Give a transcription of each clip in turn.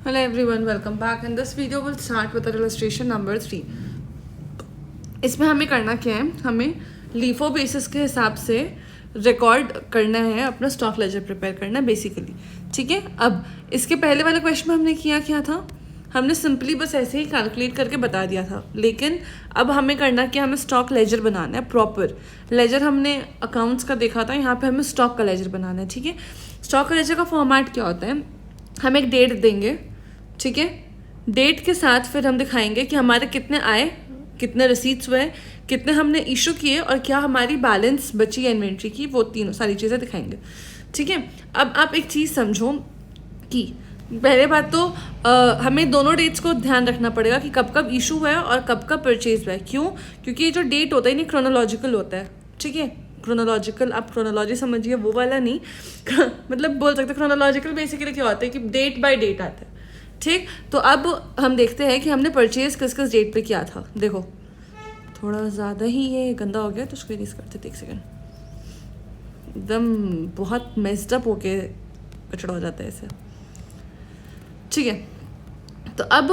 Hello everyone, welcome back. And this video will start with illustration number 3. इसमें हमें करना क्या है, हमें लीफो बेसिस के हिसाब से रिकॉर्ड करना है, अपना स्टॉक लेजर प्रिपेयर करना है बेसिकली. ठीक है. अब इसके पहले वाले क्वेश्चन में हमने क्या था, हमने सिंपली बस ऐसे ही कैलकुलेट करके बता दिया था. लेकिन अब हमें करना क्या, हमें स्टॉक लेजर बनाना है प्रॉपर. लेजर हमने अकाउंट्स का देखा था, यहाँ पे हमें स्टॉक का लेजर बनाना है. ठीक है. स्टॉक का लेजर का फॉर्मेट क्या होता है, हम एक डेट देंगे. ठीक है. डेट के साथ फिर हम दिखाएंगे कि हमारे कितने आए, कितने रिसीट्स हुए, कितने हमने इशू किए और क्या हमारी बैलेंस बची है इन्वेंट्री की, वो तीनों सारी चीज़ें दिखाएंगे. ठीक है. अब आप एक चीज़ समझो कि पहले बात तो हमें दोनों डेट्स को ध्यान रखना पड़ेगा कि कब कब इशू हुआ है और कब कब परचेज हुआ है. क्यों? क्योंकि ये जो डेट होता है नहीं क्रोनोलॉजिकल होता है. ठीक है. क्रोनोलॉजिकल, आप क्रोनोलॉजी समझिए, वो वाला नहीं मतलब बोल सकते. क्रोनोलॉजिकल बेसिकली क्या होता है कि डेट बाय डेट आता है. ठीक. तो अब हम देखते हैं कि हमने परचेज किस किस डेट पे किया था. देखो थोड़ा ज़्यादा ही ये गंदा हो गया तो उसको रिलीज करते थे. एक सेकेंड. एकदम बहुत मेस्ड अप होके कचड़ा हो जाता है ऐसे. ठीक है. तो अब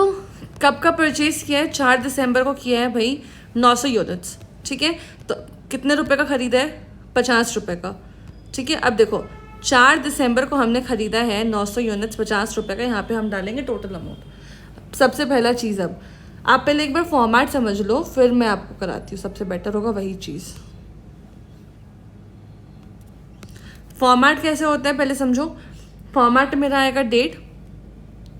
कब का परचेज किया है, 4 दिसंबर को किया है भाई 900 यूनिट्स. ठीक है. तो कितने रुपए का खरीदा है, 50 रुपये का. ठीक है. अब देखो 4 दिसंबर को हमने ख़रीदा है 900 यूनिट्स 50 रुपये का. यहाँ पे हम डालेंगे टोटल अमाउंट. सबसे पहला चीज़, अब आप पहले एक बार फॉर्मेट समझ लो, फिर मैं आपको कराती हूँ. सबसे बेटर होगा वही चीज़. फॉर्मेट कैसे होता है पहले समझो. फॉर्मेट मेरा आएगा डेट,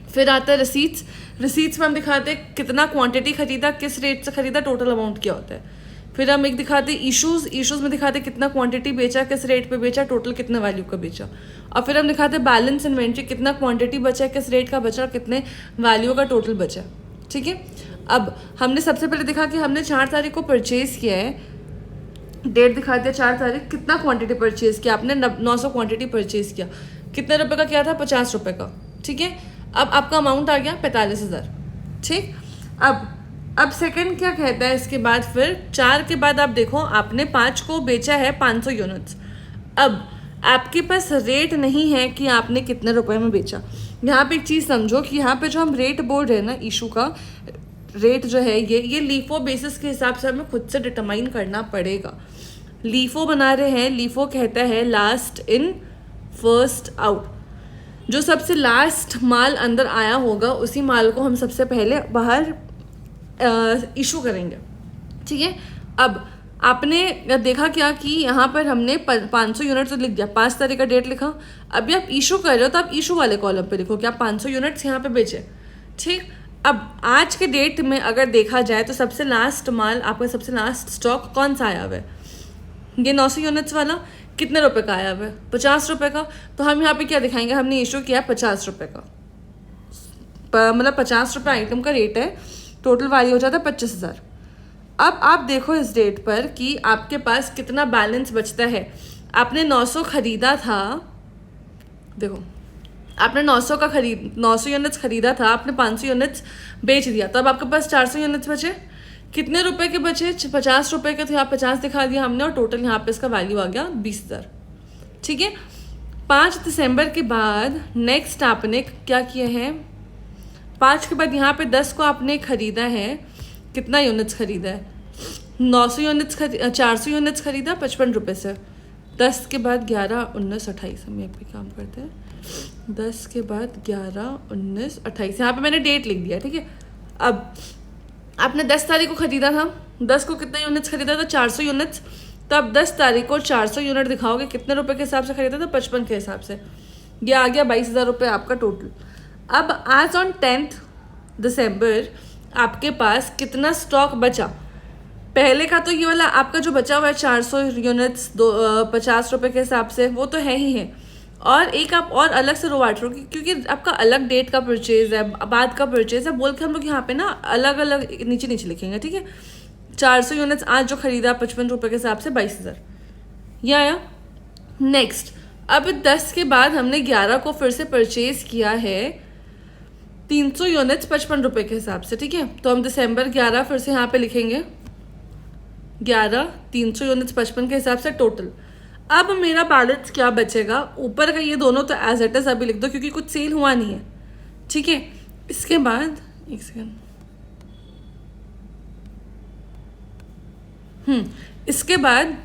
फिर आता है रिसीट्स. रिसीट्स में हम दिखाते हैं कितना क्वांटिटी खरीदा, किस रेट से खरीदा, टोटल अमाउंट क्या होता है. फिर हम एक दिखाते हैं इशूज़. इशूज़ में दिखाते हैं कितना क्वांटिटी बेचा, किस रेट पे बेचा, टोटल कितना वैल्यू का बेचा. और फिर हम दिखाते हैं बैलेंस इन्वेंट्री, कितना क्वांटिटी बचा, किस रेट का बचा, कितने वैल्यू का टोटल बचा. ठीक है. अब हमने सबसे पहले देखा कि हमने 4 तारीख को परचेज़ किया है. डेट दिखा दिया 4 तारीख. कितना क्वांटिटी परचेज़ किया आपने, 900 क्वांटिटी परचेज़ किया. कितने रुपये का किया था, 50 रुपये का. ठीक है. अब आपका अमाउंट आ गया 45,000. ठीक. अब सेकंड क्या कहता है इसके बाद, फिर 4 के बाद आप देखो आपने 5 को बेचा है 500 यूनिट्स. अब आपके पास रेट नहीं है कि आपने कितने रुपए में बेचा. यहाँ पे एक चीज़ समझो कि यहाँ पे जो हम रेट बोल रहे हैं ना, इशू का रेट जो है ये लीफो बेसिस के हिसाब से हमें खुद से डिटरमाइन करना पड़ेगा. लीफो बना रहे हैं. लीफो कहता है लास्ट इन फर्स्ट आउट. जो सबसे लास्ट माल अंदर आया होगा उसी माल को हम सबसे पहले बाहर इशू करेंगे. ठीक है. अब आपने देखा क्या कि यहाँ पर हमने 500 यूनिट्स तो लिख दिया, 5 तारीख का डेट लिखा. अभी आप इशू कर रहे हो तो आप इशू वाले कॉलम पे लिखो कि आप 500 यूनिट्स यहाँ पे बेचे. ठीक. अब आज के डेट में अगर देखा जाए तो सबसे लास्ट माल, आपका सबसे लास्ट स्टॉक कौन सा आया हुआ है, ये 900 यूनिट्स वाला. कितने रुपए का आया हुआ है, 50 रुपये का. तो हम यहाँ पे क्या दिखाएंगे, हमने इशू किया 50 रुपये का, मतलब 50 रुपये आइटम का रेट है. टोटल वैल्यू हो जाता है 25,000. अब आप देखो इस डेट पर कि आपके पास कितना बैलेंस बचता है. आपने 900 खरीदा था. देखो आपने 900 यूनिट्स खरीदा था, आपने 500 यूनिट्स बेच दिया, तो अब आपके पास 400 यूनिट्स बचे. कितने रुपए के बचे, 50 रुपये के. तो यहाँ 50 दिखा दिया हमने और टोटल यहाँ पे इसका वैल्यू आ गया 20,000. ठीक है. 5 दिसंबर के बाद नेक्स्ट आपने क्या किया है, 5 के बाद यहाँ पे 10 को आपने खरीदा है. कितना यूनिट्स खरीदा है, 900 यूनिट्स 400 यूनिट्स खरीदा 55 रुपये से. 10 के बाद 11, 19, 28. हम यहाँ पे काम करते हैं. 10 के बाद 11, 19, 28. यहाँ पे मैंने डेट लिख दिया. ठीक है. अब आपने 10 तारीख को खरीदा था. 10 को कितना यूनिट्स खरीदा था, 400 यूनिट्स. तो अब 10 तारीख को 400 यूनिट दिखाओगे, कितने रुपए के हिसाब से खरीदा था, 55 के हिसाब से. ये आ गया 22,000 रुपये आपका टोटल. अब आज ऑन 10 दिसंबर आपके पास कितना स्टॉक बचा. पहले का तो ये वाला आपका जो बचा हुआ है 400 यूनिट्स 50 रुपये के हिसाब से, वो तो है ही है. और एक आप और अलग से रो बांट लो क्योंकि आपका अलग डेट का परचेज है, बाद का परचेज है, बोल के हम लोग यहाँ पे ना अलग अलग नीचे नीचे लिखेंगे. ठीक है. 400 यूनिट्स आज जो खरीदा 55 रुपये के हिसाब से 22,000 ये आया. नेक्स्ट अब 10 के बाद हमने 11 को फिर से परचेज किया है 300 यूनिट्स 55 रुपये के हिसाब से. ठीक है. तो हम दिसंबर 11 फिर से यहाँ पे लिखेंगे 11, 300 यूनिट्स 55 के हिसाब से टोटल. अब मेरा बैलेंस क्या बचेगा, ऊपर का ये दोनों तो एज इट इज अभी लिख दो क्योंकि कुछ सेल हुआ नहीं है. ठीक है. इसके बाद एक सेकेंड, इसके बाद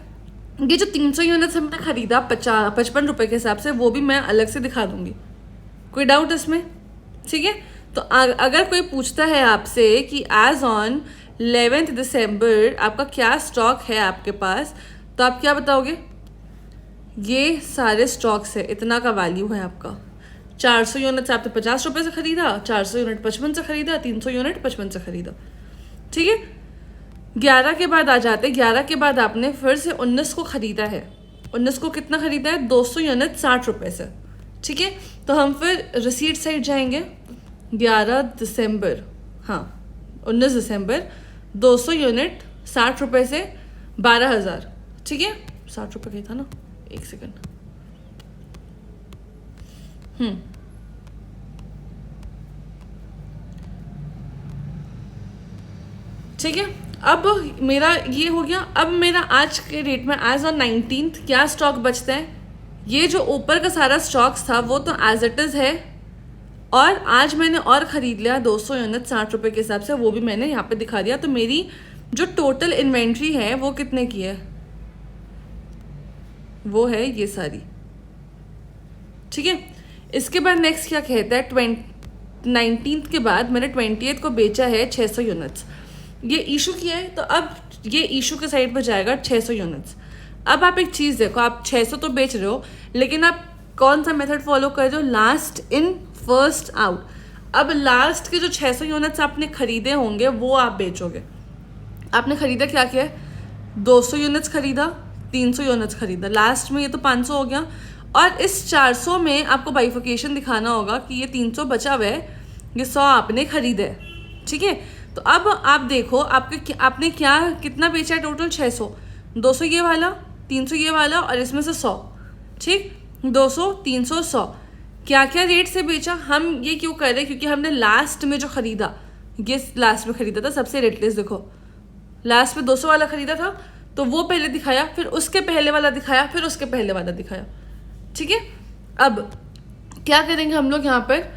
ये जो 300 यूनिट्स हमने खरीदा 55 रुपए के हिसाब से, वो भी मैं अलग से दिखा दूंगी, कोई डाउट इसमें? ठीक है। तो अगर कोई पूछता है आपसे कि एज ऑन 11 दिसंबर आपका क्या स्टॉक है आपके पास, तो आप क्या बताओगे? ये सारे स्टॉक्स है, इतना का वैल्यू है आपका। 400 यूनिट्स आपने 50 रुपए से खरीदा, 400 यूनिट 55 से खरीदा, 300 यूनिट 55 से खरीदा। ठीक है। 11 के बाद आ जाते, 11 के बाद आपने फिर से 19 को खरीदा है। 19 को कितना खरीदा है? 200 यूनिट 60 रुपए से। ठीक है। तो हम फिर रिसीट साइड जाएंगे। 11 दिसंबर, हाँ 19 दिसंबर, 200 यूनिट 60 रुपए से 12,000। ठीक है, 60 रुपए का ही था ना, एक सेकंड। ठीक है। अब मेरा ये हो गया। अब मेरा आज के डेट में एज ऑन 19th क्या स्टॉक बचता है? ये जो ऊपर का सारा स्टॉक्स था वो तो एज इट इज है, और आज मैंने और ख़रीद लिया 200 यूनिट 60 रुपए के हिसाब से, वो भी मैंने यहाँ पे दिखा दिया। तो मेरी जो टोटल इन्वेंट्री है वो कितने की है? वो है ये सारी। ठीक है। इसके बाद नेक्स्ट क्या कहता है? 19th के बाद मैंने 20th को बेचा है 600 यूनिट्स। ये इशू किया है, तो अब ये इशू के साइड पर जाएगा 600 यूनिट्स। अब आप एक चीज़ देखो, आप 600 तो बेच रहे हो, लेकिन आप कौन सा मेथड फॉलो कर रहे हो? Last in first out. अब लास्ट के जो 600 यूनिट्स आपने खरीदे होंगे वो आप बेचोगे। आपने खरीदा क्या क्या है? 200 यूनिट्स खरीदा, 300 यूनिट्स खरीदा, लास्ट में ये तो 500 हो गया। और इस 400 में आपको बाइफिकेशन दिखाना होगा कि ये 300 बचा हुआ है, ये 100 आपने खरीदा है। ठीक है। तो अब आप देखो आपने क्या कितना बेचा है? टोटल 600, 200 ये वाला, 300 ये वाला, और इसमें से 100। ठीक, 200 300 100 क्या क्या रेट से बेचा? हम ये क्यों कर रहे हैं? क्योंकि हमने लास्ट में जो खरीदा, ये लास्ट में खरीदा था सबसे रेटलेस। देखो लास्ट में 200 वाला खरीदा था, तो वो पहले दिखाया, फिर उसके पहले वाला दिखाया, फिर उसके पहले वाला दिखाया। ठीक है। अब क्या करेंगे हम लोग? यहाँ पर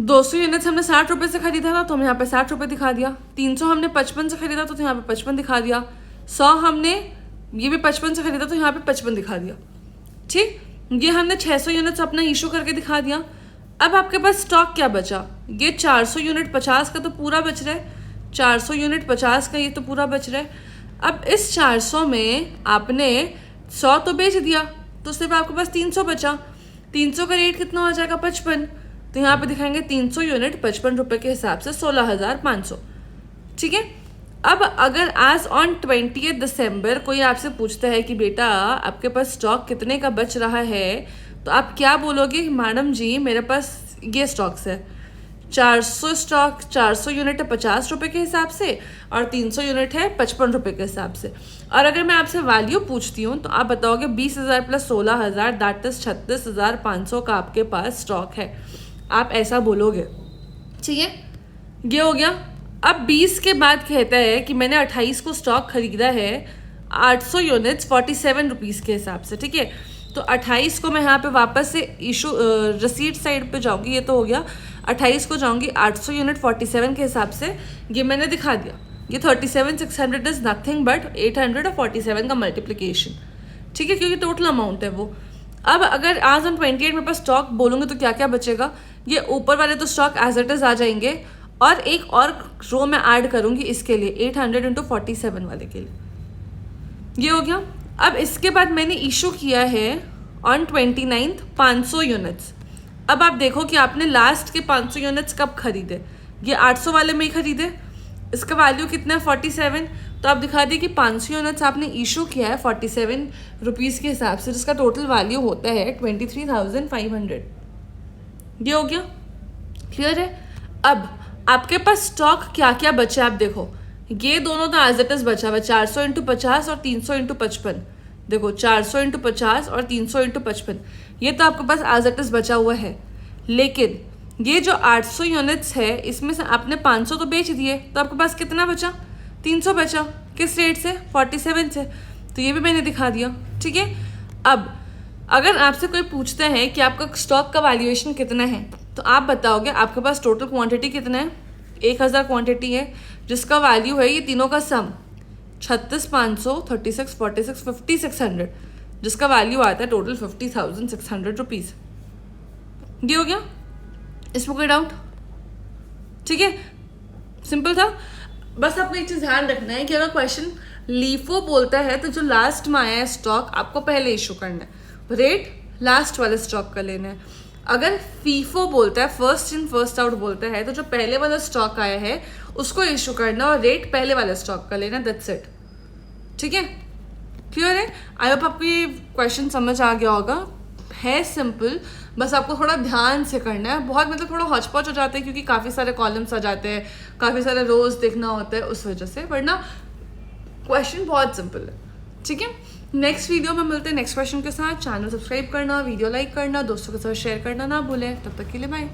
200 यूनिट्स हमने 60 रुपए से खरीदा था, तो हम यहाँ पे 60 रुपए दिखा दिया। 300 हमने 55 से खरीदा, तो यहाँ पे 55 दिखा दिया। 100 हमने ये भी 55 से खरीदा, तो यहाँ पे 55 दिखा दिया। ठीक, ये हमने 600 यूनिट्स अपना इशू करके दिखा दिया। अब आपके पास स्टॉक क्या बचा? ये 400 यूनिट 50 का तो पूरा बच रहा है, 400 यूनिट 50 का ये तो पूरा बच रहा है। अब इस 400 में आपने 100 तो बेच दिया, तो सिर्फ आपके पास 300 बचा। 300 का रेट कितना हो जाएगा? 55। तो यहाँ पे दिखाएंगे 300 यूनिट 55 रुपए के हिसाब से 16,500। ठीक है। अब अगर आज ऑन 20 दिसंबर कोई आपसे पूछता है कि बेटा आपके पास स्टॉक कितने का बच रहा है, तो आप क्या बोलोगे? मैडम जी मेरे पास ये स्टॉक्स है, 400 यूनिट है 50 रुपए के हिसाब से, और 300 यूनिट है 55 रुपए के हिसाब से। और अगर मैं आपसे वैल्यू पूछती हूँ तो आप बताओगे 20,000 प्लस 16,000 दैट इज 36,500 का आपके पास स्टॉक है, आप ऐसा बोलोगे। ठीक है, ये हो गया। अब 20 के बाद कहता है कि मैंने 28 को स्टॉक खरीदा है 800 यूनिट्स 47 रुपीज़ के हिसाब से। ठीक है, तो 28 को मैं यहाँ पे वापस से इशू रसीट साइड पे जाऊँगी, ये तो हो गया। 28 को जाऊँगी 800 यूनिट 47 के हिसाब से, ये मैंने दिखा दिया। ये 37,600 इज़ नथिंग बट 800 और 47 का मल्टीप्लिकेशन। ठीक है, क्योंकि टोटल अमाउंट है वो। अब अगर आज ऑन 28 मेरे पास स्टॉक बोलूँगी तो क्या क्या बचेगा? ये ऊपर वाले तो स्टॉक एज इट इज आ जाएंगे, और एक और रो में ऐड करूँगी इसके लिए 800 इंटू 47 वाले के लिए। ये हो गया। अब इसके बाद मैंने इशू किया है ऑन 29 500 यूनिट्स। अब आप देखो कि आपने लास्ट के 500 यूनिट्स कब खरीदे? ये 800 वाले में ही खरीदे। इसका वैल्यू कितना है? 47। तो आप दिखा दिए कि 500 यूनिट्स आपने इशू किया है 47 रुपीज़ के हिसाब से, जिसका टोटल वैल्यू होता है 23,500। ये हो गया, क्लियर है? अब आपके पास स्टॉक क्या क्या बचा है आप देखो। ये दोनों तो एज इट इज बचा हुआ है, 400 इंटू 50 और 300 इंटू 55। देखो 400 इंटू 50 और 300 इंटू 55, ये तो आपके पास एज इट इज बचा हुआ है। लेकिन ये जो 800 यूनिट्स है, इसमें से आपने 500 तो बेच दिए, तो आपके पास कितना बचा? 300 बचा। किस रेट से? 47 से। तो ये भी मैंने दिखा दिया। ठीक है। अब अगर आपसे कोई पूछता है कि आपका स्टॉक का वैल्यूएशन कितना है, तो आप बताओगे आपके पास टोटल क्वांटिटी कितना है, 1000 क्वांटिटी है जिसका वैल्यू है ये तीनों का सम 36,500, 36, 46, 5600, जिसका वैल्यू आता है टोटल 50,600 रुपीज़। ये हो गया, इसमें कोई डाउट? ठीक है, सिंपल था। बस आपको एक चीज़ ध्यान रखना है कि अगर क्वेश्चन लीफो बोलता है तो जो लास्ट में आया है स्टॉक आपको पहले इशू करना है, रेट लास्ट वाले स्टॉक का लेना है। अगर फीफो बोलता है, फर्स्ट इन फर्स्ट आउट बोलता है, तो जो पहले वाला स्टॉक आया है उसको इशू करना और रेट पहले वाले स्टॉक का लेना, दैट्स इट। ठीक है, क्लियर है? आई होप आपको ये क्वेश्चन समझ आ गया होगा। है सिंपल, बस आपको थोड़ा ध्यान से करना है। बहुत मतलब थोड़ा हौच पौच हो जाता है क्योंकि काफ़ी सारे कॉलम्स आ जाते हैं, काफ़ी सारे रोज देखना होता है उस वजह से, वरना क्वेश्चन बहुत सिंपल है। ठीक है, नेक्स्ट वीडियो में मिलते हैं नेक्स्ट क्वेश्चन के साथ। चैनल सब्सक्राइब करना, वीडियो लाइक करना, दोस्तों के साथ शेयर करना ना भूलें। तब तक के लिए बाय।